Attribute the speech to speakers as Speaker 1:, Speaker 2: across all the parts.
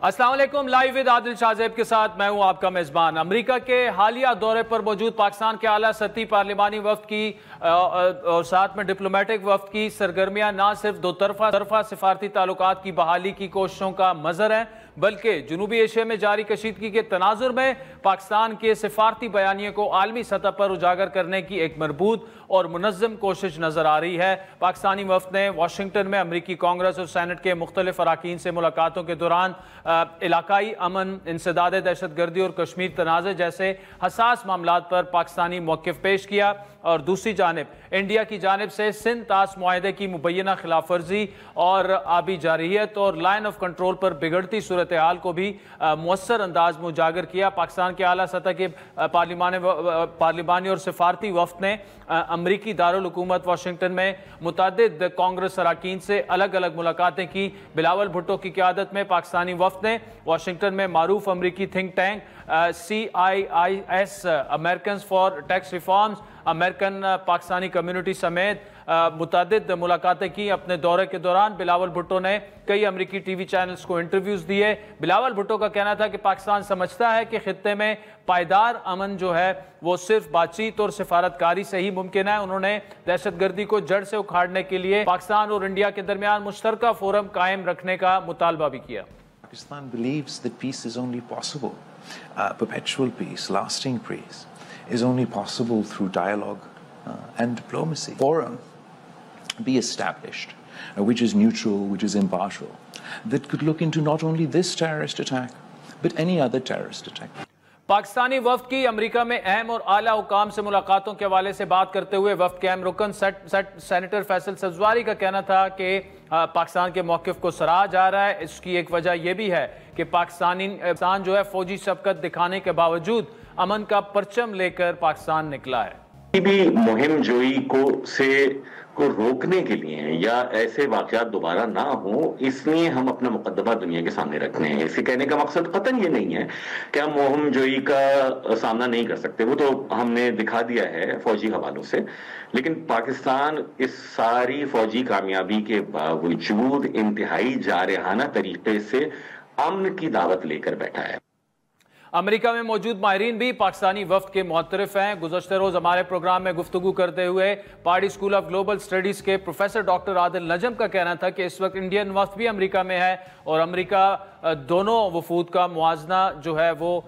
Speaker 1: السلام علیکم، live with عادل شاہزیب کے ساتھ میں ہوں آپ کا میزبان۔ امریکہ کے حالیہ دورے پر موجود پاکستان کے اعلیٰ سطحی پارلیمانی وفد کی اور ساتھ میں ڈپلومیٹک وفد کی سرگرمیاں نہ صرف دو طرفہ سفارتی تعلقات کی بحالی کی کوششوں کا مظہر ہیں، بلکہ جنوبی ایشیا میں جاری کشیدگی کے تناظر میں پاکستان کے سفارتی بیانیے کو عالمی سطح پر اجاگر کرنے کی ایک مربوط اور منظم کوشش نظر آ رہی ہے۔ پاکستانی وفد نے واشنگٹن میں امریکی کانگریس اور سینٹ کے مختلف اراکین سے ملاقاتوں کے دوران علاقائی امن، انسداد دہشت گردی اور کشمیر تنازع جیسے حساس معاملات پر پاکستانی موقف پیش کیا، اور دوسری جانب انڈیا کی جانب سے سندھ طاس معاہدے کی مبینہ خلاف ورزی اور آبی جارحیت اور لائن آف کنٹرول پر بگڑتی صورتحال کو بھی مؤثر انداز میں اجاگر کیا۔ پاکستان کے اعلیٰ سطح کے پارلیمانی اور سفارتی وفد نے امریکی دارالحکومت واشنگٹن میں متعدد کانگریس اراکین سے الگ الگ ملاقاتیں کی۔ بلاول بھٹو کی قیادت میں پاکستانی وفد نے واشنگٹن میں معروف امریکی think tank CIIS Americans for tax reforms, American Pakistani community سمیت متعدد ملاقاتیں کی۔ اپنے دورے کے دوران بلاول بھٹو نے کئی امریکی ٹی وی چینلز کو انٹرویوز دیے۔ بلاول بھٹو کا کہنا تھا کہ پاکستان سمجھتا ہے کہ خطے میں پائیدار امن جو ہے وہ صرف بات چیت اور سفارتکاری سے ہی ممکن ہے۔ انہوں نے دہشت گردی کو جڑ سے اکھاڑنے کے لیے پاکستان اور انڈیا کے درمیان مشترکہ فورم قائم رکھنے کا مطالبہ بھی کیا۔
Speaker 2: Pakistan believes that peace is only possible. Perpetual peace, lasting peace, is only possible through dialogue and diplomacy. Forum be established, which is neutral, which is impartial, that could look into not only this terrorist attack, but any other terrorist attack.
Speaker 1: Pakistani وفد کی امریکہ میں اہم اور اعلیٰ حکام سے ملاقاتوں کے حوالے سے بات کرتے ہوئے وفد کے اہم رکن سینیٹر فیصل سبزواری کا کہنا تھا کہ پاکستان کے موقف کو سراہا جا رہا ہے۔ اس کی ایک وجہ یہ بھی ہے کہ پاکستان جو ہے فوجی سبقت دکھانے کے باوجود امن کا پرچم لے کر پاکستان نکلا ہے۔
Speaker 3: بھی مہم جوئی کو روکنے کے لیے یا ایسے واقعات دوبارہ نہ ہوں، اس لیے ہم اپنا مقدمہ دنیا کے سامنے رکھنے ہیں۔ اسے کہنے کا مقصد قطعاً یہ نہیں ہے کہ ہم مہم جوئی کا سامنا نہیں کر سکتے، وہ تو ہم نے دکھا دیا ہے فوجی حوالوں سے، لیکن پاکستان اس ساری فوجی کامیابی کے باوجود انتہائی جارحانہ طریقے سے امن کی دعوت لے کر بیٹھا ہے۔
Speaker 1: امریکہ میں موجود ماہرین بھی پاکستانی وفد کے معترف ہیں۔ گزشتہ روز ہمارے پروگرام میں گفتگو کرتے ہوئے پاڑی اسکول آف گلوبل اسٹڈیز کے پروفیسر ڈاکٹر عادل نجم کا کہنا تھا کہ اس وقت انڈین وفد بھی امریکہ میں ہے اور امریکہ دونوں وفود کا موازنہ جو ہے وہ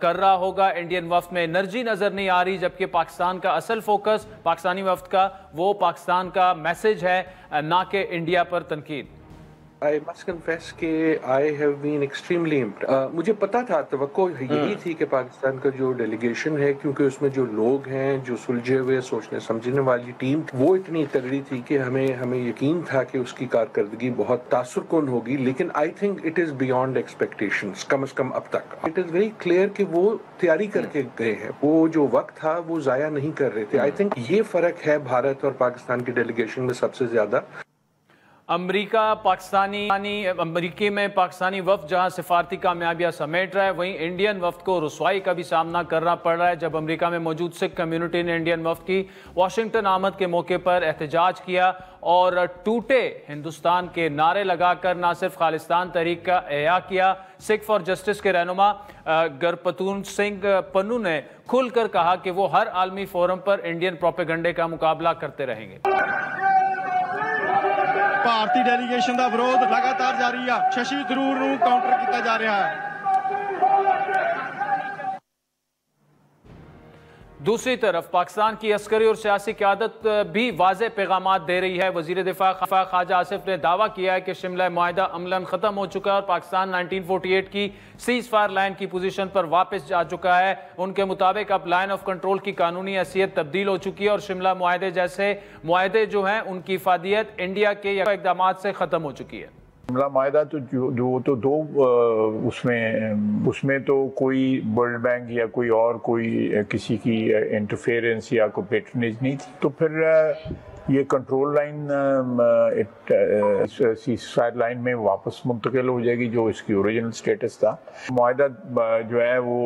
Speaker 1: کر رہا ہوگا۔ انڈین وفد میں انرجی نظر نہیں آ رہی، جبکہ پاکستان کا اصل فوکس پاکستانی وفد کا وہ پاکستان کا میسج ہے، نہ کہ انڈیا پر تنقید۔
Speaker 4: I must confess کہ I have been extremely impressed. مجھے پتا تھا، توقع یہی تھی کہ پاکستان کا جو ڈیلیگیشن ہے، کیونکہ اس میں جو لوگ ہیں، جو سلجھے ہوئے سوچنے سمجھنے والی ٹیم، وہ اتنی تگڑی تھی کہ ہمیں یقین تھا کہ اس کی کارکردگی بہت تاثر کن ہوگی، لیکن I think it is beyond expectations، کم از کم اب تک۔ It is very clear کہ وہ تیاری کر کے گئے ہیں، وہ جو وقت تھا وہ ضائع نہیں کر رہے تھے۔ I think یہ فرق ہے بھارت اور پاکستان کی ڈیلیگیشن میں سب سے زیادہ۔
Speaker 1: امریکی میں پاکستانی وفد جہاں سفارتی کامیابیاں سمیٹ رہا ہے، وہیں انڈین وفد کو رسوائی کا بھی سامنا کرنا پڑ رہا ہے۔ جب امریکہ میں موجود سکھ کمیونٹی نے انڈین وفد کی واشنگٹن آمد کے موقع پر احتجاج کیا اور ٹوٹے ہندوستان کے نعرے لگا کر نہ صرف خالصتان تحریک کا احیا کیا، سکھ فار جسٹس کے رہنما گرپتون سنگھ پنو نے کھل کر کہا کہ وہ ہر عالمی فورم پر انڈین پروپیگنڈے کا مقابلہ کرتے رہیں گے۔
Speaker 5: ਭਾਰਤੀ ਡੈਲੀਗੇਸ਼ਨ ਦਾ ਵਿਰੋਧ ਲਗਾਤਾਰ ਜਾਰੀ ਆ। ਸ਼ਸ਼ੀ ਥਰੂਰ ਨੂੰ ਕਾਊਂਟਰ ਕੀਤਾ ਜਾ ਰਿਹਾ ਹੈ।
Speaker 1: دوسری طرف پاکستان کی عسکری اور سیاسی قیادت بھی واضح پیغامات دے رہی ہے۔ وزیر دفاع خواجہ آصف نے دعویٰ کیا ہے کہ شملہ معاہدہ عملاً ختم ہو چکا ہے اور پاکستان 1948 کی سیز فائر لائن کی پوزیشن پر واپس جا چکا ہے۔ ان کے مطابق اب لائن آف کنٹرول کی قانونی حیثیت تبدیل ہو چکی ہے اور شملہ معاہدے جیسے معاہدے جو ہیں ان کی افادیت انڈیا کے اقدامات سے ختم ہو چکی ہے۔
Speaker 6: شملہ معاہدہ تو دو اس میں تو کوئی ورلڈ بینک یا کوئی کسی کی انٹرفیئرنس یا کوئی پیٹرنیج نہیں تھی، تو پھر یہ control line cease fire line میں واپس منتقل ہو جائے گی جو اس کی اوریجنل سٹیٹس تھا۔ معاہدہ جو ہے وہ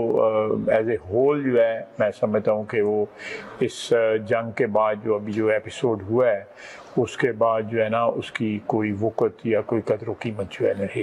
Speaker 6: ایز اے ہول جو ہے میں سمجھتا ہوں کہ وہ اس جنگ کے بعد جو ابھی جو ایپیسوڈ ہوا ہے اس کے بعد جو ہے نا اس کی کوئی وقت یا کوئی قدر و قیمت جو ہے نہیں۔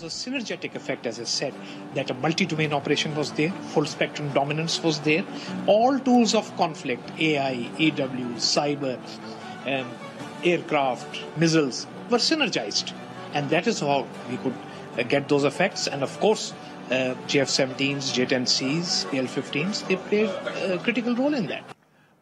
Speaker 7: The synergetic effect, as I said, that a multi-domain operation was there, full spectrum dominance was there, all tools of conflict, AI, EW, cyber, aircraft, missiles were synergized, and that is how we could get those effects. And of course, JF-17s, J-10Cs, PL-15s, they played a critical role in that.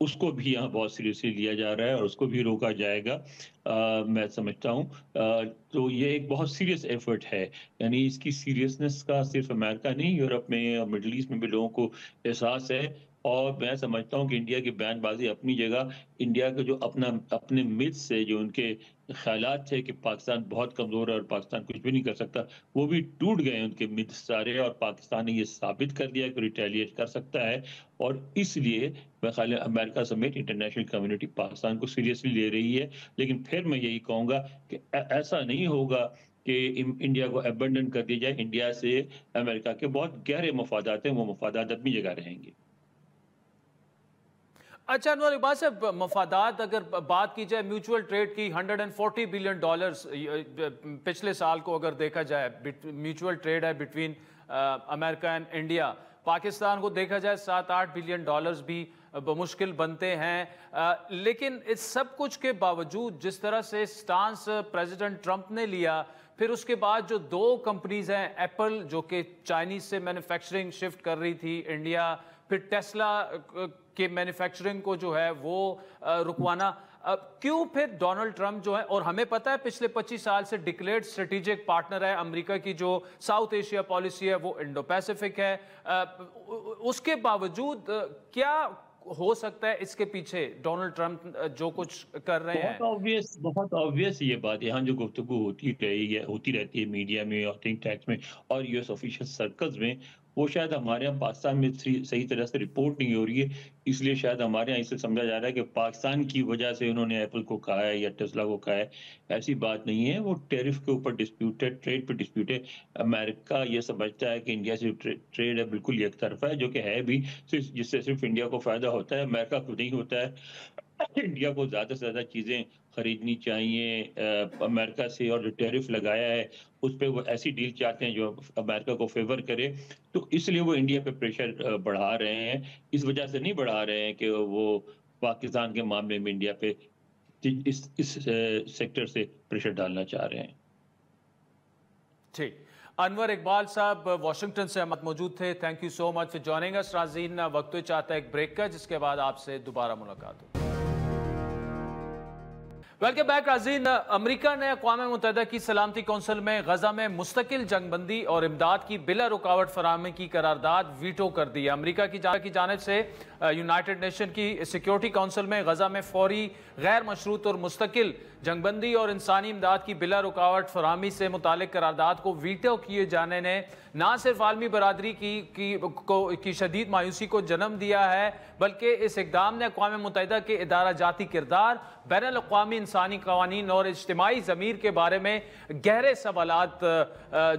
Speaker 8: اس کو بھی یہاں بہت seriously لیا جا رہا ہے اور اس کو بھی روکا جائے گا. میں سمجھتا ہوں تو یہ ایک بہت سیریس ایفرٹ ہے. یعنی اس کی سیریسنس کا صرف امریکہ نہیں، یورپ میں اور مڈل ایسٹ میں بھی لوگوں کو احساس ہے. اور میں سمجھتا ہوں کہ انڈیا کی بیان بازی اپنی جگہ، انڈیا کا جو اپنے مت سے جو ان کے خیالات تھے کہ پاکستان بہت کمزور ہے اور پاکستان کچھ بھی نہیں کر سکتا، وہ بھی ٹوٹ گئے ان کے مت سارے. اور پاکستان نے یہ ثابت کر دیا کہ ریٹیلیٹ کر سکتا ہے. اور اس لیے میں خیال ہے امریکہ سمیت انٹرنیشنل کمیونٹی پاکستان کو سیریسلی لے رہی ہے. لیکن پھر میں یہی کہوں گا کہ ایسا نہیں ہوگا کہ انڈیا کو ابنڈن کر دیا جائے. انڈیا سے امریکہ کے بہت گہرے مفادات ہیں، وہ مفادات اپنی جگہ رہیں گے.
Speaker 1: اچھا انور اقبال صاحب، مفادات اگر بات کی جائے میوچول ٹریڈ کی، $140 بلین پچھلے سال کو اگر دیکھا جائے میوچول ٹریڈ ہے between America and India. Pakistan کو دیکھا جائے $7-8 بلین بھی بمشکل بنتے ہیں. لیکن اس سب کچھ کے باوجود جس طرح سے سٹانس پریزیڈنٹ ٹرمپ نے لیا، پھر اس کے بعد جو 2 کمپنیز ہیں، ایپل جو کہ چائنیز سے مینوفیکچرنگ شفٹ کر رہی تھی انڈیا، پھر ٹیسلا کے مینوفیکچرنگ کو جو ہے وہ رکوانا، کیوں پھر ڈونلڈ ٹرمپ جو ہے، اور ہمیں پتہ ہے پچھلے 25 سال سے ڈکلیئرڈ اسٹریٹجک پارٹنر ہے امریکہ کی، جو ساؤتھ ایشیا پالیسی ہے وہ انڈو پیسیفک ہے، اس کے باوجود کیا ہو سکتا ہے اس کے پیچھے ڈونلڈ ٹرمپ جو کچھ کر رہے ہیں؟
Speaker 8: بہت آبویس یہ بات. یہاں جو گفتگو ہوتی رہتی ہے میڈیا میں اور تھنک ٹینکس میں اور یو ایس آفیشل سرکلز میں، وہ شاید ہمارے یہاں پاکستان میں صحیح طرح سے رپورٹ نہیں ہو رہی ہے. اس لیے شاید ہمارے یہاں اسے سمجھا جا رہا ہے کہ پاکستان کی وجہ سے انہوں نے ایپل کو کہا ہے یا ٹیسلا کو کہا ہے. ایسی بات نہیں ہے. وہ ٹیرف کے اوپر ڈسپیوٹ ہے، ٹریڈ پہ ڈسپیوٹ ہے. امریکہ یہ سمجھتا ہے کہ انڈیا سے ٹریڈ ہے بالکل یک طرفہ ہے، جو کہ ہے بھی، جس سے صرف انڈیا کو فائدہ ہوتا ہے، امریکہ کو نہیں ہوتا ہے. انڈیا کو زیادہ سے زیادہ چیزیں خریدنی چاہیے امریکہ سے، اور جو ٹیرف لگایا ہے اس پہ وہ ایسی ڈیل چاہتے ہیں جو امریکہ کو فیور کرے. تو اس لیے وہ انڈیا پہ پریشر بڑھا رہے ہیں. اس وجہ سے نہیں بڑھا رہے ہیں کہ وہ پاکستان کے معاملے میں انڈیا پہ اس سیکٹر سے پریشر ڈالنا چاہ رہے ہیں.
Speaker 1: ٹھیک، انور اقبال صاحب واشنگٹن سے موجود تھے. Thank you so much for joining us. ناظرین وقت چاہتا ہے ایک بریک کا، جس کے بعد آپ سے دوبارہ ملاقات ہو. ویلکم بیک ناظرین. امریکہ نے اقوام متحدہ کی سلامتی کونسل میں غزہ میں مستقل جنگ بندی اور امداد کی بلا رکاوٹ فراہمی کی قرارداد ویٹو کر دی ہے. امریکہ کی جانب سے یونائٹڈ نیشن کی سیکیورٹی کونسل میں غزہ میں فوری، غیر مشروط اور مستقل جنگ بندی اور انسانی امداد کی بلا رکاوٹ فراہمی سے متعلق قرارداد کو ویٹو کیے جانے نے نہ صرف عالمی برادری کی شدید مایوسی کو جنم دیا ہے، بلکہ اس اقدام نے اقوام متحدہ کے ادارہ جاتی کردار، بین الاقوامی انسانی قوانین اور اجتماعی ضمیر کے بارے میں گہرے سوالات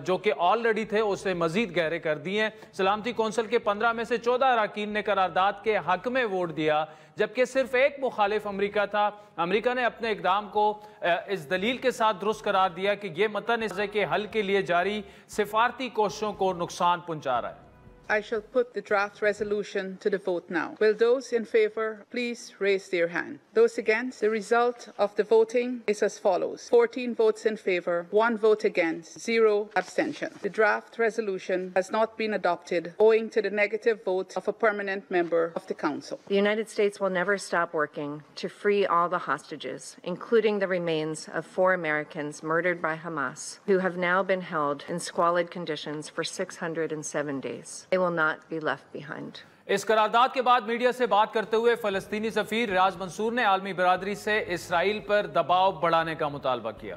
Speaker 1: جو کہ آلریڈی تھے اسے مزید گہرے کر دیے ہیں. سلامتی کونسل کے 15 میں سے 14 اراکین نے قرارداد کے حق میں ووٹ دیا، جبکہ صرف ایک مخالف امریکہ تھا. امریکہ نے اپنے اقدام کو اس دلیل کے ساتھ درست قرار دیا کہ یہ متن اس کے حل کے لیے جاری سفارتی کوششوں کو نقصان پہنچا رہا ہے.
Speaker 9: I shall put the draft resolution to the vote now. Will those in favor please raise their hand? Those against? The result of the voting is as follows. 14 votes in favor, 1 vote against, 0 abstention. The draft resolution has not been adopted owing to the negative vote of a permanent member of the Council.
Speaker 10: The United States will never stop working to free all the hostages, including the remains of 4 Americans murdered by Hamas, who have now been held in squalid conditions for 607 days. Will not be left behind.
Speaker 1: اس قرارداد کے بعد media سے بات کرتے ہوئے فلسطینی سفیر ریاض منصور نے عالمی برادری سے اسرائیل پر دباؤ بڑھانے کا مطالبہ کیا.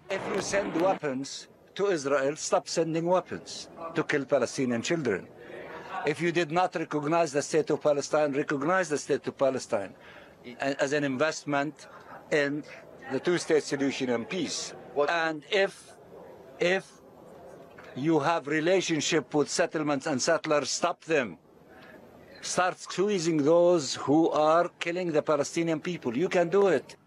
Speaker 11: If you send weapons to Israel, stop sending weapons to kill Palestinian children. If you did not recognize the state of Palestine, recognize the state of Palestine as an investment in the two-state solution and peace. And if you have relationship with settlements and settlers, stop them. Start squeezing those who are killing the Palestinian people. You can do it.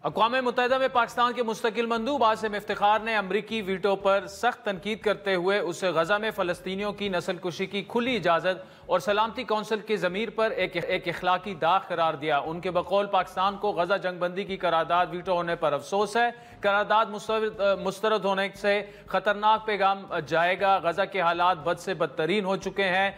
Speaker 1: اقوام متحدہ میں پاکستان کے مستقل مندوب عاصم افتخار نے امریکی veto پر سخت تنقید کرتے ہوئے اسے غزہ میں فلسطینیوں کی نسل کشی کی کھلی اجازت اور سلامتی کونسل کی ضمیر پر ایک اخلاقی داغ قرار دیا۔ ان کے بقول پاکستان کو غزہ جنگ بندی کی قرارداد ویٹو ہونے پر افسوس ہے۔ قرارداد مسترد ہونے سے خطرناک پیغام جائے گا۔ غزہ کے حالات بد سے بدترین ہو چکے ہیں۔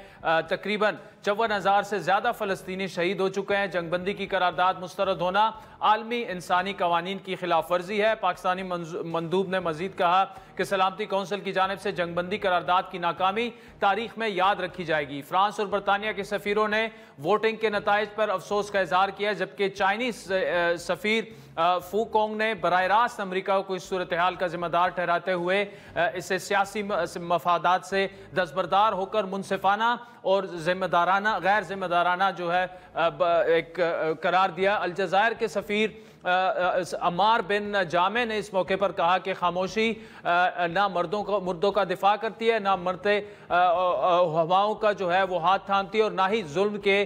Speaker 1: تقریباً 54,000 سے زیادہ فلسطینی شہید ہو چکے ہیں۔ جنگ بندی کی قرارداد مسترد ہونا عالمی انسانی قوانین کی خلاف ورزی ہے۔ پاکستانی مندوب نے مزید کہا کہ سلامتی کونسل کی جانب سے جنگ بندی قرارداد کی ناکامی تاریخ میں یاد رکھی جائے گی۔ فرانس اور برطانیہ کے سفیروں نے ووٹنگ کے نتائج پر افسوس کا اظہار کیا، جبکہ چائنیز سفیر فو کونگ نے براہ راست امریکہ کو اس صورتحال کا ذمہ دار ٹھہراتے ہوئے اسے سیاسی مفادات سے دستبردار ہو کر منصفانہ اور غیر ذمہ دارانہ جو ہے ایک قرار دیا۔ الجزائر کے سفیر عمار بن جامع نے اس موقع پر کہا کہ خاموشی نہ مردوں کا دفاع کرتی ہے، نہ مرتے ہواؤں کا جو ہے وہ ہاتھ تھامتی ہے، اور نہ ہی ظلم کے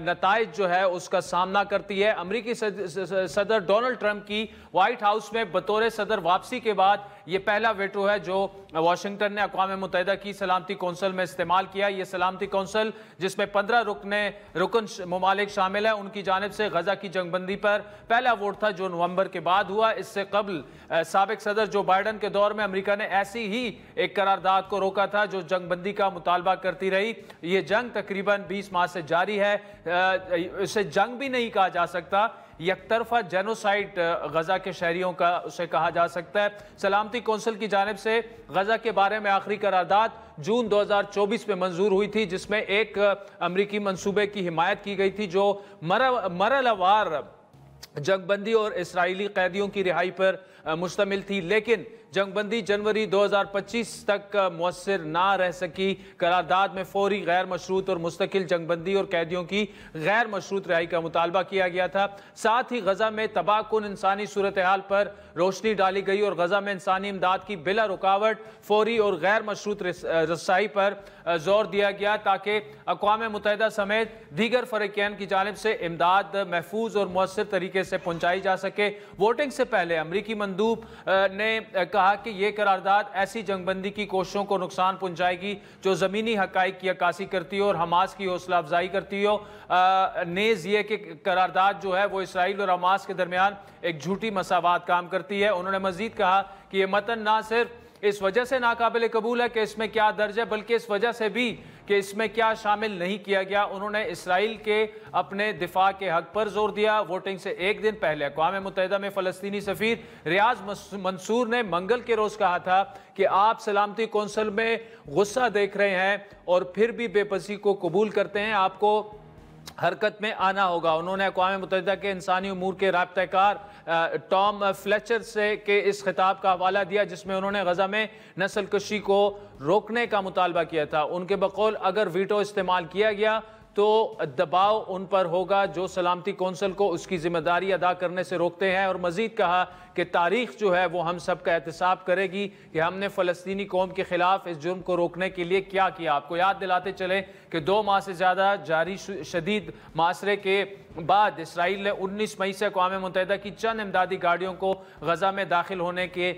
Speaker 1: نتائج جو ہے اس کا سامنا کرتی ہے۔ امریکی صدر ڈونلڈ ٹرمپ کی وائٹ ہاؤس میں بطور صدر واپسی کے بعد یہ پہلا ویٹو ہے جو واشنگٹن نے اقوام متحدہ کی سلامتی کونسل میں استعمال کیا۔ یہ سلامتی کونسل جس میں 15 رکن ممالک شامل ہیں، ان کی جانب سے غزہ کی جنگ بندی پر پہلا ووٹ تھا جو نومبر کے بعد ہوا۔ اس سے قبل سابق صدر جو بائیڈن کے دور میں امریکہ نے ایسی ہی ایک قرارداد کو روکا تھا جو جنگ بندی کا مطالبہ کرتی رہی۔ یہ جنگ تقریباً 20 ماہ سے جاری ہے۔ اسے جنگ بھی نہیں کہا جا سکتا، یک طرفہ جینوسائیڈ غزہ کے شہریوں کا اسے کہا جا سکتا ہے۔ سلامتی کونسل کی جانب سے غزہ کے بارے میں آخری قرارداد جون 2024 میں منظور ہوئی تھی، جس میں ایک امریکی منصوبے کی حمایت کی گئی تھی جو مرحلہ وار جنگ بندی اور اسرائیلی قیدیوں کی رہائی پر مشتمل تھی، لیکن جنگ بندی جنوری 2025 تک مؤثر نہ رہ سکی۔ قرارداد میں فوری غیر مشروط اور مستقل جنگ بندی اور قیدیوں کی غیر مشروط رہائی کا مطالبہ کیا گیا تھا۔ ساتھ ہی غزہ میں تباہ کن انسانی صورتحال پر روشنی ڈالی گئی اور غزہ میں انسانی امداد کی بلا رکاوٹ فوری اور غیر مشروط رسائی پر زور دیا گیا تاکہ اقوام متحدہ سمیت دیگر فریقین کی جانب سے امداد محفوظ اور مؤثر طریقے سے پہنچائی جا سکے۔ ووٹنگ سے پہلے امریکی مندوب نے کہا کہ یہ قرارداد ایسی جنگ بندی کی کوششوں کو نقصان پہنچائے گی جو زمینی حقائق کی عکاسی کرتی ہو اور حماس کی حوصلہ افزائی کرتی ہو۔ نیز یہ کہ قرارداد جو ہے وہ اسرائیل اور حماس کے درمیان ایک جھوٹی مساوات کام کرتی ہے۔ انہوں نے مزید کہا کہ یہ متن نہ صرف اس وجہ سے ناقابل قبول ہے کہ اس میں کیا درج ہے، بلکہ اس وجہ سے بھی کہ اس میں کیا شامل نہیں کیا گیا۔ انہوں نے اسرائیل کے اپنے دفاع کے حق پر زور دیا۔ ووٹنگ سے ایک دن پہلے اقوام متحدہ میں فلسطینی سفیر ریاض منصور نے منگل کے روز کہا تھا کہ آپ سلامتی کونسل میں غصہ دیکھ رہے ہیں اور پھر بھی بے بسی کو قبول کرتے ہیں، آپ کو حرکت میں آنا ہوگا۔ انہوں نے اقوام متحدہ کے انسانی امور کے رابطہ کار ٹام فلیچر سے کے اس خطاب کا حوالہ دیا جس میں انہوں نے غزہ میں نسل کشی کو روکنے کا مطالبہ کیا تھا۔ ان کے بقول اگر ویٹو استعمال کیا گیا تو دباؤ ان پر ہوگا جو سلامتی کونسل کو اس کی ذمہ داری ادا کرنے سے روکتے ہیں، اور مزید کہا کہ تاریخ جو ہے وہ ہم سب کا احتساب کرے گی کہ ہم نے فلسطینی قوم کے خلاف اس جرم کو روکنے کے لیے کیا کیا۔ آپ کو یاد دلاتے چلیں کہ 2 ماہ سے زیادہ جاری شدید محاصرے کے بعد اسرائیل نے 19 مئی سے اقوام متحدہ کی چند امدادی گاڑیوں کو غزہ میں داخل ہونے کی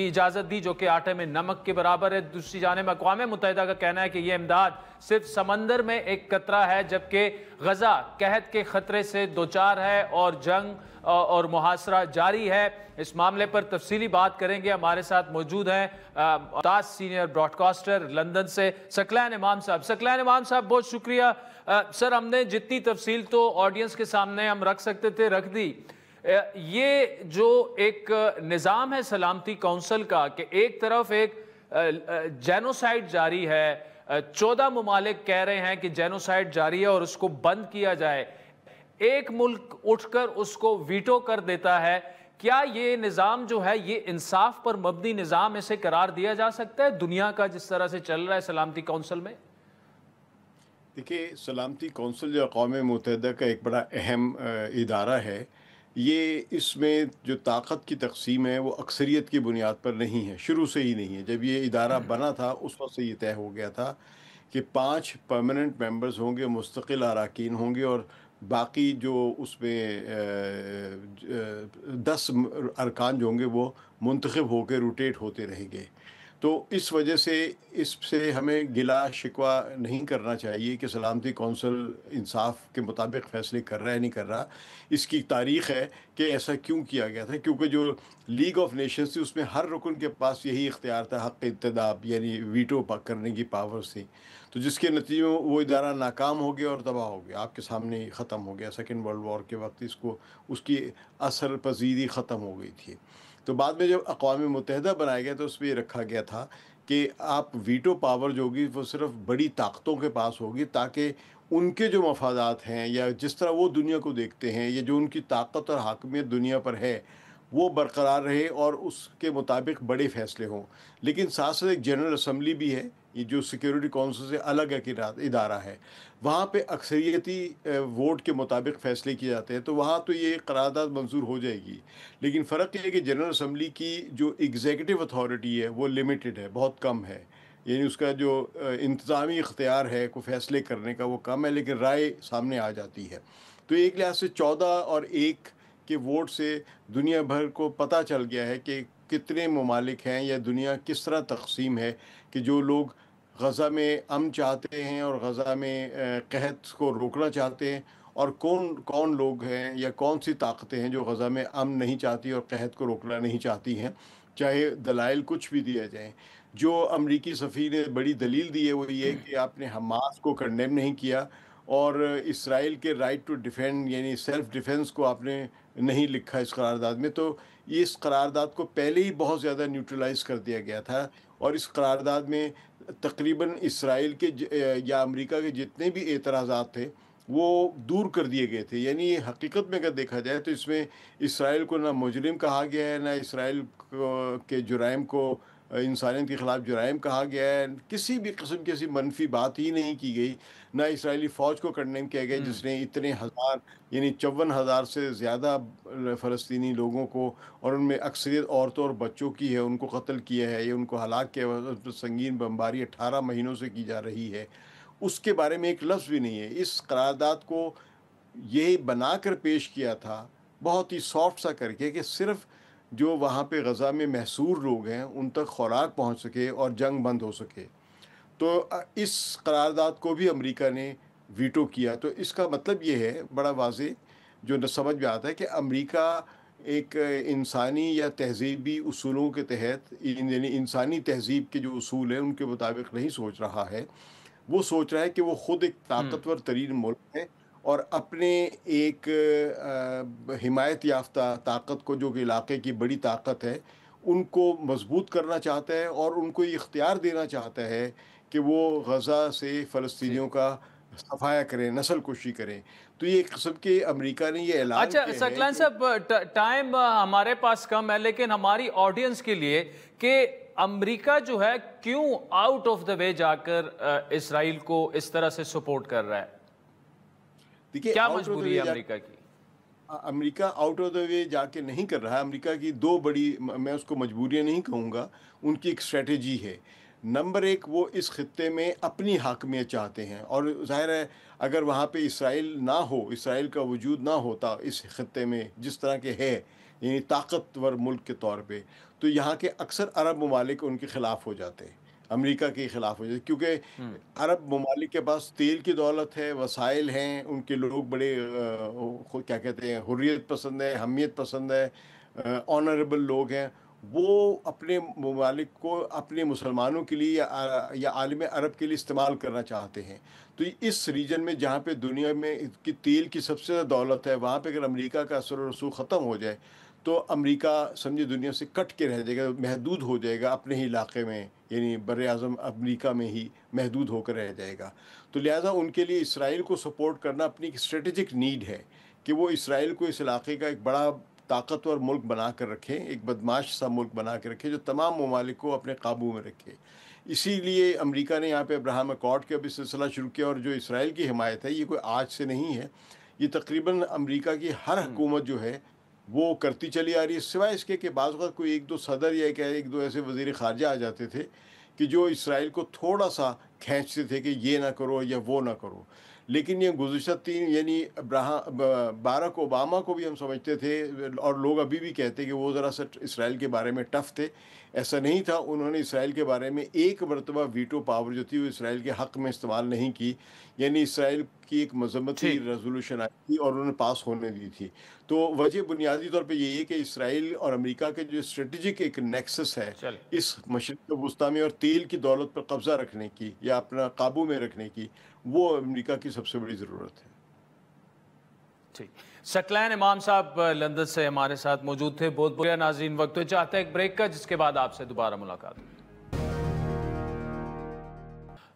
Speaker 1: اجازت دی جو کہ آٹے میں نمک کے برابر ہے۔ دوسری جانب اقوام متحدہ کا کہنا ہے کہ یہ امداد صرف سمندر میں ایک قطرہ ہے، جبکہ غزہ قحط کے خطرے سے دوچار ہے اور جنگ اور محاصرہ جاری ہے۔ اس معاملے پر تفصیلی بات کریں گے۔ ہمارے ساتھ موجود ہیں ممتاز سینئر براڈ کاسٹر لندن سے ثقلین امام صاحب۔ ثقلین امام صاحب بہت شکریہ۔ سر ہم نے جتنی تفصیل تو آڈینس کے سامنے ہم رکھ سکتے تھے رکھ دی۔ یہ جو ایک نظام ہے سلامتی کونسل کا کہ ایک طرف ایک جینوسائیڈ جاری ہے، 14 ممالک کہہ رہے ہیں کہ جینوسائیڈ جاری ہے اور اس کو بند کیا جائے، ایک ملک اٹھ کر اس کو ویٹو کر دیتا ہے، کیا یہ نظام جو ہے یہ انصاف پر مبنی نظام اسے قرار دیا جا سکتا ہے دنیا کا جس طرح سے چل رہا ہے سلامتی کونسل میں؟
Speaker 12: دیکھیے، سلامتی کونسل جو اقوام متحدہ کا ایک بڑا اہم ادارہ ہے، یہ اس میں جو طاقت کی تقسیم ہے وہ اکثریت کی بنیاد پر نہیں ہے، شروع سے ہی نہیں ہے۔ جب یہ ادارہ بنا تھا اس وقت سے یہ طے ہو گیا تھا کہ 5 پرماننٹ ممبرز ہوں گے، مستقل اراکین ہوں گے، اور باقی جو اس میں 10 ارکان جو ہوں گے وہ منتخب ہو کے روٹیٹ ہوتے رہیں گے. تو اس وجہ سے اس سے ہمیں گلا شکوہ نہیں کرنا چاہیے کہ سلامتی کونسل انصاف کے مطابق فیصلے کر رہا ہے نہیں کر رہا. اس کی تاریخ ہے کہ ایسا کیوں کیا گیا تھا، کیونکہ جو لیگ آف نیشنز تھی اس میں ہر رکن کے پاس یہی اختیار تھا، حق انتداب یعنی ویٹو کرنے کی پاورز تھی. تو جس کے نتیجے میں وہ ادارہ ناکام ہو گیا اور تباہ ہو گیا، آپ کے سامنے ہی ختم ہو گیا. سیکنڈ ورلڈ وار کے وقت اس کی اثر پذیری ختم ہو گئی تھی. تو بعد میں جب اقوام متحدہ بنایا گیا تو اس میں یہ رکھا گیا تھا کہ آپ ویٹو پاور جو ہوگی وہ صرف بڑی طاقتوں کے پاس ہوگی، تاکہ ان کے جو مفادات ہیں یا جس طرح وہ دنیا کو دیکھتے ہیں یا جو ان کی طاقت اور حاکمیت دنیا پر ہے وہ برقرار رہے اور اس کے مطابق بڑے فیصلے ہوں. لیکن ساتھ ساتھ ایک جنرل اسمبلی بھی ہے، یہ جو سیکیورٹی کونسل سے الگ ایک ادارہ ہے، وہاں پہ اکثریتی ووٹ کے مطابق فیصلے کیے جاتے ہیں. تو وہاں تو یہ قرارداد منظور ہو جائے گی. لیکن فرق یہ ہے کہ جنرل اسمبلی کی جو ایگزیکٹو اتھارٹی ہے وہ لمیٹڈ ہے، بہت کم ہے. یعنی اس کا جو انتظامی اختیار ہے کوئی فیصلے کرنے کا وہ کم ہے، لیکن رائے سامنے آ جاتی ہے. تو ایک لحاظ سے 14-1 کے ووٹ سے دنیا بھر کو پتہ چل گیا ہے کہ کتنے ممالک ہیں یا دنیا کس طرح تقسیم ہے، کہ جو لوگ غزہ میں امن چاہتے ہیں اور غزہ میں قحط کو روکنا چاہتے ہیں، اور کون لوگ ہیں یا کون سی طاقتیں ہیں جو غزہ میں امن نہیں چاہتی اور قحط کو روکنا نہیں چاہتی ہیں، چاہے دلائل کچھ بھی دیا جائیں. جو امریکی سفیر نے بڑی دلیل دی ہے وہ یہ کہ آپ نے حماس کو کنڈیم نہیں کیا اور اسرائیل کے رائٹ ٹو ڈیفینڈ یعنی سیلف ڈیفینس کو آپ نے نہیں لکھا اس قرارداد میں. تو اس قرارداد کو پہلے ہی بہت زیادہ نیوٹرلائز کر دیا گیا تھا، اور اس قرارداد میں تقریباً اسرائیل کے یا امریکہ کے جتنے بھی اعتراضات تھے وہ دور کر دیے گئے تھے. یعنی حقیقت میں اگر دیکھا جائے تو اس میں اسرائیل کو نہ مجرم کہا گیا ہے، نہ اسرائیل کے جرائم کو انسانیت کے خلاف جرائم کہا گیا ہے، کسی بھی قسم کی ایسی منفی بات ہی نہیں کی گئی. نہ اسرائیلی فوج کو کنڈیم کیا گیا جس نے اتنے ہزار یعنی 54,000 سے زیادہ فلسطینی لوگوں کو، اور ان میں اکثریت عورتوں اور بچوں کی ہے، ان کو قتل کیا ہے یا ان کو ہلاک کیا ہے. سنگین بمباری 18 مہینوں سے کی جا رہی ہے، اس کے بارے میں ایک لفظ بھی نہیں ہے. اس قرارداد کو یہ بنا کر پیش کیا تھا بہت ہی سافٹ سا کر کے کہ صرف جو وہاں پہ غزہ میں محصور لوگ ہیں ان تک خوراک پہنچ سکے اور جنگ بند ہو سکے. تو اس قرارداد کو بھی امریکہ نے ویٹو کیا. تو اس کا مطلب یہ ہے بڑا واضح جو سمجھ میں آتا ہے کہ امریکہ ایک انسانی یا تہذیبی اصولوں کے تحت یعنی انسانی تہذیب کے جو اصول ہیں ان کے مطابق نہیں سوچ رہا ہے. وہ سوچ رہا ہے کہ وہ خود ایک طاقتور ترین ملک ہے اور اپنے ایک حمایت یافتہ طاقت کو جو کہ علاقے کی بڑی طاقت ہے ان کو مضبوط کرنا چاہتا ہے اور ان کو یہ اختیار دینا چاہتا ہے کہ وہ غزہ سے فلسطینیوں کا صفایا کریں، نسل کشی کریں. تو یہ ایک قسم کے امریکہ نے یہ اعلان کیا ہے.
Speaker 1: اچھا سکلین صاحب، ٹائم ہمارے پاس کم ہے، لیکن ہماری آڈینس کے لیے کہ امریکہ جو ہے کیوں آؤٹ آف دا وے جا کر اسرائیل کو اس طرح سے سپورٹ کر رہا ہے؟ کیا مجبوری ہے امریکہ کی؟
Speaker 12: امریکہ آؤٹ آف دا وے جا کے نہیں کر رہا ہے. امریکہ کی دو بڑی، میں اس کو مجبوریاں نہیں کہوں گا، ان کی ایک اسٹریٹجی ہے. نمبر 1 وہ اس خطے میں اپنی حاکمیت چاہتے ہیں، اور ظاہر ہے اگر وہاں پہ اسرائیل نہ ہو، اسرائیل کا وجود نہ ہوتا اس خطے میں جس طرح کے ہے یعنی طاقتور ملک کے طور پہ، تو یہاں کے اکثر عرب ممالک ان کے خلاف ہو جاتے ہیں، امریکہ کے خلاف ہو جاتے، کیونکہ عرب ممالک کے پاس تیل کی دولت ہے، وسائل ہیں، ان کے لوگ بڑے کیا کہتے ہیں حریت پسند ہے، حمیت پسند ہے، آنریبل لوگ ہیں. وہ اپنے ممالک کو اپنے مسلمانوں کے لیے یا عالم عرب کے لیے استعمال کرنا چاہتے ہیں. تو اس ریجن میں جہاں پہ دنیا میں کی تیل کی سب سے زیادہ دولت ہے، وہاں پہ اگر امریکہ کا اثر و رسوخ ختم ہو جائے تو امریکہ سمجھے دنیا سے کٹ کے رہ جائے گا، محدود ہو جائے گا اپنے ہی علاقے میں، یعنی بر اعظم امریکہ میں ہی محدود ہو کر رہ جائے گا. تو لہٰذا ان کے لیے اسرائیل کو سپورٹ کرنا اپنی اسٹریٹجک نیڈ ہے کہ وہ اسرائیل کو اس علاقے کا ایک بڑا طاقتور ملک بنا کر رکھیں، ایک بدماش سا ملک بنا کے رکھے جو تمام ممالک کو اپنے قابو میں رکھے. اسی لیے امریکہ نے یہاں پہ ابراہیم اکارڈ کا بھی سلسلہ شروع کیا، اور جو اسرائیل کی حمایت ہے یہ کوئی آج سے نہیں ہے، یہ تقریباً امریکہ کی ہر حکومت جو ہے وہ کرتی چلی آ رہی ہے، سوائے اس کے کہ بعض وقت کوئی 1-2 صدر یا ایک دو ایسے وزیر خارجہ آ جاتے تھے کہ جو اسرائیل کو تھوڑا سا کھینچتے تھے کہ یہ نہ کرو یا وہ نہ کرو. لیکن یہ گزشتہ 3 یعنی باراک اوباما کو بھی ہم سمجھتے تھے اور لوگ ابھی بھی کہتے کہ وہ ذرا سا اسرائیل کے بارے میں ٹف تھے. ایسا نہیں تھا. انہوں نے اسرائیل کے بارے میں ایک مرتبہ ویٹو پاور جو تھی وہ اسرائیل کے حق میں استعمال نہیں کی. یعنی اسرائیل کی ایک مذمتی ریزولوشن آئی تھی اور انہوں نے پاس ہونے دی تھی. تو وجہ بنیادی طور پہ یہی ہے کہ اسرائیل اور امریکہ کے جو اسٹریٹجک ایک نیکسس ہے اس مشرق وسطیٰ میں اور تیل کی دولت پر قبضہ رکھنے کی یا اپنا قابو میں رکھنے کی، وہ امریکہ کی سب سے بڑی ضرورت ہے.
Speaker 1: ٹھیک. ثقلین امام صاحب لندن سے ہمارے ساتھ موجود تھے. بہت بڑھیا. ناظرین وقت چاہتے ہیں ایک بریک کا، جس کے بعد آپ سے دوبارہ ملاقات.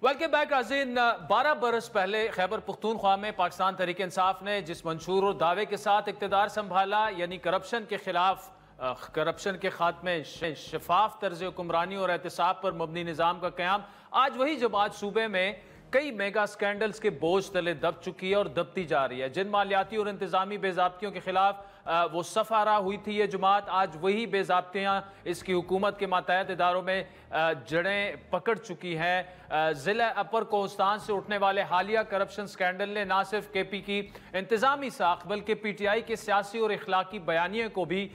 Speaker 1: Welcome back. ناظرین، 12 برس پہلے خیبر پختونخوا میں پاکستان تحریک انصاف نے جس منشور اور دعوے کے ساتھ اقتدار سنبھالا، یعنی کرپشن کے خلاف، کرپشن کے خاتمے، شفاف طرز حکمرانی اور احتساب پر مبنی نظام کا قیام، آج وہی جماعت صوبے میں کئی میگا سکینڈلز کے بوجھ تلے دب چکی ہے اور دبتی جا رہی ہے. جن مالیاتی اور انتظامی بے ضابطیوں کے خلاف وہ صفارہ ہوئی تھی یہ جماعت، آج وہی بے ضابطیاں اس کی حکومت کے ماتحت اداروں میں جڑیں پکڑ چکی ہیں. ضلع اپر کوہستان سے اٹھنے والے حالیہ کرپشن سکینڈل نے نہ صرف کے پی کی انتظامی ساخت بلکہ پی ٹی آئی کے سیاسی اور اخلاقی بیانیے کو بھی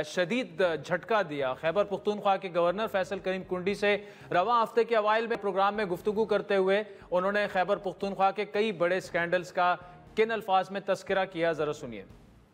Speaker 1: شدید جھٹکا دیا. خیبر پختونخوا کے گورنر فیصل کریم کنڈی سے رواں ہفتے کے اوائل میں پروگرام میں گفتگو کرتے ہوئے انہوں نے خیبر پختونخوا کے کئی بڑے سکینڈلز کا کن الفاظ میں تذکرہ کیا، ذرا سنیے.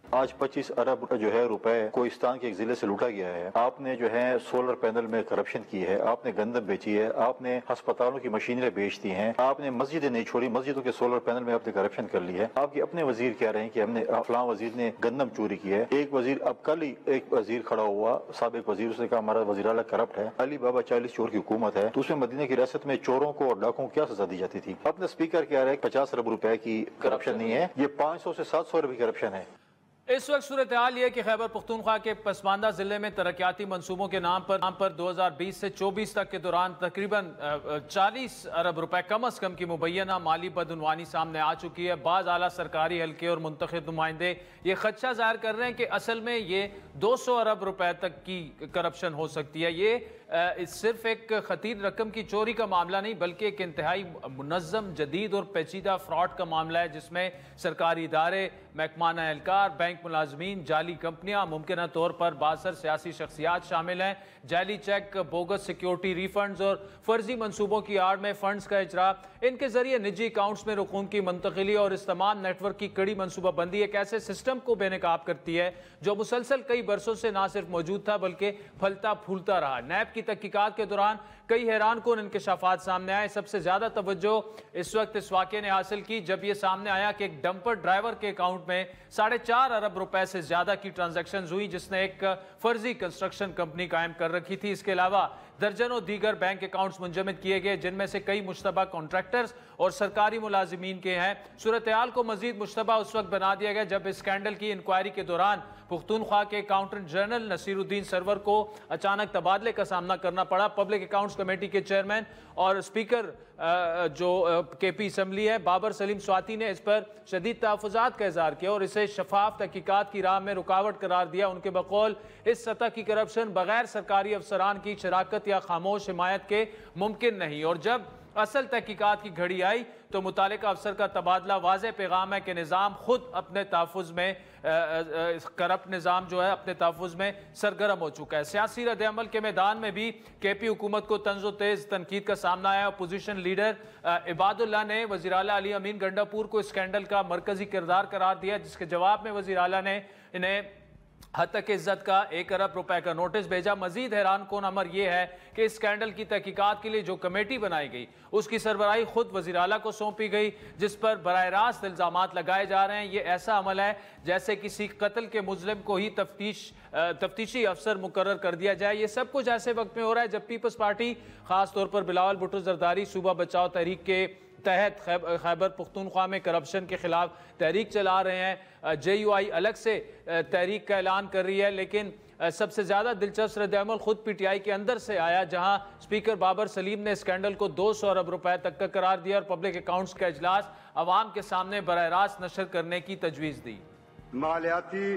Speaker 13: آج 25 ارب جو ہے روپے کوہستان کے ایک ضلع سے لوٹا گیا ہے. آپ نے جو ہے سولر پینل میں کرپشن کی ہے، آپ نے گندم بیچی ہے، آپ نے ہسپتالوں کی مشینیں بیچ دی ہیں، آپ نے مسجدیں نہیں چھوڑی، مسجدوں کے سولر پینل میں آپ نے کرپشن کر لی ہے. آپ کے اپنے وزیر کہہ رہے ہیں کہ ہم نے فلاں وزیر نے گندم چوری کی ہے. ایک وزیر، اب کل ہی ایک وزیر کھڑا ہوا، سابق وزیر، اس نے کہا ہمارا وزیر اعلیٰ کرپٹ ہے. علی بابا 40 چور کی حکومت ہے، تو اس میں مدینہ کی ریاست میں چوروں کو اور ڈاکوں کو کیا سزا دی جاتی تھی؟ اپنے اسپیکر کہہ رہے ہیں 50 ارب روپے کی کرپشن نہیں ہے، یہ 500 سے 700 ارب کی کرپشن ہے.
Speaker 1: اس وقت صورتحال یہ کہ خیبر پختونخوا کے پسماندہ ضلع میں ترقیاتی منصوبوں کے نام پر 2020 سے 24 تک کے دوران تقریباً 40 ارب روپے کم از کم کی مبینہ مالی بدعنوانی سامنے آ چکی ہے. بعض اعلیٰ سرکاری حلقے اور منتخب نمائندے یہ خدشہ ظاہر کر رہے ہیں کہ اصل میں یہ 200 ارب روپے تک کی کرپشن ہو سکتی ہے. یہ صرف ایک خطیر رقم کی چوری کا معاملہ نہیں بلکہ ایک انتہائی منظم، جدید اور پیچیدہ فراڈ کا معاملہ ہے، جس میں سرکاری ادارے، محکمانہ اہلکار، بینک ملازمین، جعلی کمپنیاں، ممکنہ طور پر بااثر سیاسی شخصیات شامل ہیں. جعلی چیک، بوگس سیکیورٹی ریفنڈز اور فرضی منصوبوں کی آڑ میں فنڈز کا اجرا، ان کے ذریعے نجی اکاؤنٹس میں رقوم کی منتقلی اور اس تمام نیٹ ورک کی کڑی منصوبہ بندی ایک ایسے سسٹم کو بے نقاب کرتی ہے جو مسلسل کئی برسوں سے نہ صرف موجود تھا بلکہ پھلتا پھولتا رہا. نیب کی تحقیقات کے دوران کئی حیران کن انکشافات سامنے آئے. سب سے زیادہ توجہ اس وقت اس واقعے نے حاصل کی جب یہ سامنے آیا کہ ایک ڈمپر ڈرائیور کے اکاؤنٹ میں 4.5 ارب روپے سے زیادہ کی ٹرانزیکشنز ہوئی، جس نے ایک فرضی کنسٹرکشن کمپنی قائم کر رکھی تھی. اس کے علاوہ درجنوں دیگر بینک اکاؤنٹس منجمد کیے گئے جن میں سے کئی مشتبہ کانٹریکٹرز اور سرکاری ملازمین کے ہیں. صورتحال کو مزید مشتبہ اس وقت بنا دیا گیا جب اس اسکینڈل کی انکوائری کے دوران پختونخوا کے اکاؤنٹنٹ جنرل نصیر الدین سرور کو اچانک تبادلے کا سامنا کرنا پڑا. پبلک اکاؤنٹس کمیٹی کے چیئرمین اور اسپیکر جو کے پی اسمبلی ہے بابر سلیم سواتی نے اس پر شدید تحفظات کا اظہار کیا اور اسے شفاف تحقیقات کی راہ میں رکاوٹ قرار دیا. ان کے بقول اس سطح کی کرپشن بغیر سرکاری افسران کی شراکت یا خاموش حمایت کے ممکن نہیں، اور جب اصل تحقیقات کی گھڑی آئی تو متعلقہ افسر کا تبادلہ واضح پیغام ہے کہ نظام خود اپنے تحفظ میں، کرپٹ نظام جو ہے اپنے تحفظ میں سرگرم ہو چکا ہے. سیاسی رد عمل کے میدان میں بھی کے پی حکومت کو طنز و تیز تنقید کا سامنا آیا. اپوزیشن لیڈر عباد اللہ نے وزیر اعلیٰ علی امین گنڈاپور کو اسکینڈل کا مرکزی کردار قرار دیا، جس کے جواب میں وزیر اعلیٰ نے انہیں حد تک عزت کا 1 ارب روپے کا نوٹس بھیجا. مزید حیران کن امر یہ ہے کہ اس اسکینڈل کی تحقیقات کے لیے جو کمیٹی بنائی گئی اس کی سربراہی خود وزیر اعلیٰ کو سونپی گئی، جس پر براہ راست الزامات لگائے جا رہے ہیں. یہ ایسا عمل ہے جیسے کسی قتل کے مظلم کو ہی تفتیشی افسر مقرر کر دیا جائے. یہ سب کچھ ایسے وقت میں ہو رہا ہے جب پیپلز پارٹی، خاص طور پر بلاول بھٹو زرداری، صوبہ بچاؤ تحریک کے تحت خیبر پختونخوا میں کرپشن کے خلاف تحریک چلا رہے ہیں. جے یو آئی الگ سے تحریک کا اعلان کر رہی ہے، لیکن سب سے زیادہ دلچسپ رد عمل خود پی ٹی آئی کے اندر سے آیا، جہاں اسپیکر بابر سلیم نے اسکینڈل کو 200 ارب روپے تک کا قرار دیا اور پبلک اکاؤنٹس کا اجلاس عوام کے سامنے براہ راست نشر کرنے کی تجویز دی.
Speaker 14: مالیاتی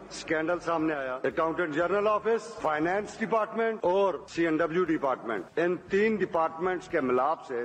Speaker 14: اسکینڈل سامنے آیا، accountant general office, finance department اور سی این ڈبلیو ڈپارٹمنٹ، ان 3 ڈپارٹمنٹس کے ملاپ سے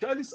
Speaker 15: 40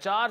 Speaker 1: 4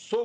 Speaker 15: 100